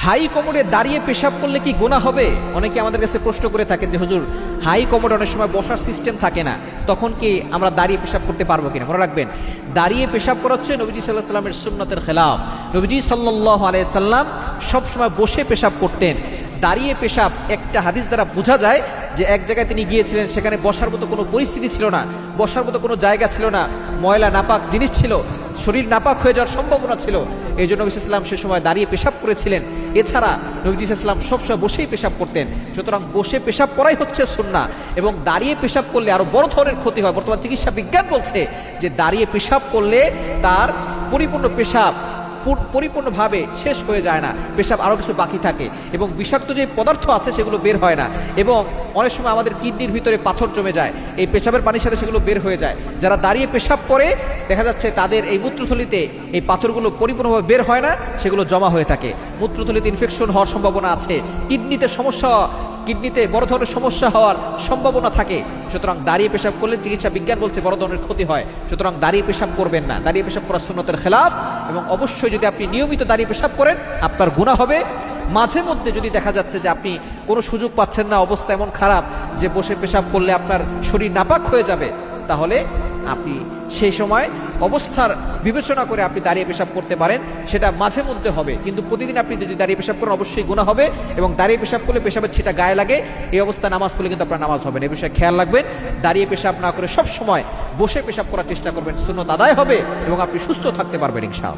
High কমোডে দাঁড়িয়ে পেশাব করলে কি গুনাহ হবে? অনেকে আমাদের কাছে প্রশ্ন করে থাকেন যে হুজুর, হাই কমোডে অনেক সময় বসার সিস্টেম থাকে না, তখন কি আমরা দাঁড়িয়ে পেশাব করতে পারবো কিনা? মনে রাখবেন, দাঁড়িয়ে পেশাব করা হচ্ছে নবীজি সাল্লাল্লাহু আলাইহি সাল্লামের সুন্নতের খেলাফ। নবীজি সাল্লাল্লাহু আলাইহি সাল্লাম সবসময় বসে পেশাব করতেন। দাঁড়িয়ে পেশাব একটা হাদিস দ্বারা বোঝা যায় যে এক জায়গায় তিনি গিয়েছিলেন, সেখানে বসার মতো কোনো পরিস্থিতি ছিল না, বসার মতো কোনো জায়গা ছিল না, ময়লা নাপাক জিনিস ছিল, শরীর নাপাক হয়ে যাওয়ার সম্ভাবনা ছিল। এই জন্য নবী সাল্লাল্লাহু আলাইহি ওয়াসাল্লাম সে সময় দাঁড়িয়ে পেশাব করেছিলেন। এছাড়া নবী সাল্লাল্লাহু আলাইহি ওয়াসাল্লাম সবসময় বসেই পেশাব করতেন। সুতরাং বসে পেশাব করাই হচ্ছে সুন্নাহ, এবং দাঁড়িয়ে পেশাব করলে আরো বড় ধরনের ক্ষতি হয়। বর্তমান চিকিৎসা বিজ্ঞান বলছে যে দাঁড়িয়ে পেশাব করলে তার পরিপূর্ণভাবে শেষ হয়ে যায় না, পেশাব আরও কিছু বাকি থাকে এবং বিষাক্ত যে পদার্থ আছে সেগুলো বের হয় না, এবং অনেক সময় আমাদের কিডনির ভিতরে পাথর জমে যায়, এই পেশাবের পানির সাথে সেগুলো বের হয়ে যায়। যারা দাঁড়িয়ে পেশাব করে দেখা যাচ্ছে তাদের এই মূত্রথলিতে এই পাথরগুলো পরিপূর্ণভাবে বের হয় না, সেগুলো জমা হয়ে থাকে, মূত্রথলিতে ইনফেকশন হওয়ার সম্ভাবনা আছে, কিডনিতে বড় ধরনের সমস্যা হওয়ার সম্ভাবনা থাকে। সুতরাং দাঁড়িয়ে পেশাব করলে চিকিৎসা বিজ্ঞান বলছে বড় ধরনের ক্ষতি হয়। সুতরাং দাঁড়িয়ে পেশাব করবেন না, দাঁড়িয়ে পেশাব করা সুন্নতের খেলাফ। এবং অবশ্যই যদি আপনি নিয়মিত দাঁড়িয়ে পেশাব করেন আপনার গুনাহ হবে। মাঝে মধ্যে যদি দেখা যাচ্ছে যে আপনি কোনো সুযোগ পাচ্ছেন না, অবস্থা এমন খারাপ যে বসে পেশাব করলে আপনার শরীর নাপাক হয়ে যাবে, তাহলে আপনি সেই সময় অবস্থার বিবেচনা করে আপনি দাঁড়িয়ে পেশাব করতে পারেন, সেটা মাঝে মধ্যে হবে। কিন্তু প্রতিদিন আপনি যদি দাঁড়িয়ে পেশাব করেন অবশ্যই গুনাহ হবে, এবং দাঁড়িয়ে পেশাব করলে পেশাবের ছিটা গায়ে লাগে, এই অবস্থায় নামাজ পড়লে কিন্তু আপনার নামাজ হবে না। এই বিষয়ে খেয়াল রাখবেন, দাঁড়িয়ে পেশাব না করে সব সময় বসে পেশাব করার চেষ্টা করবেন, সুন্নাত আদায় হবে এবং আপনি সুস্থ থাকতে পারবেন ইনশাআল্লাহ।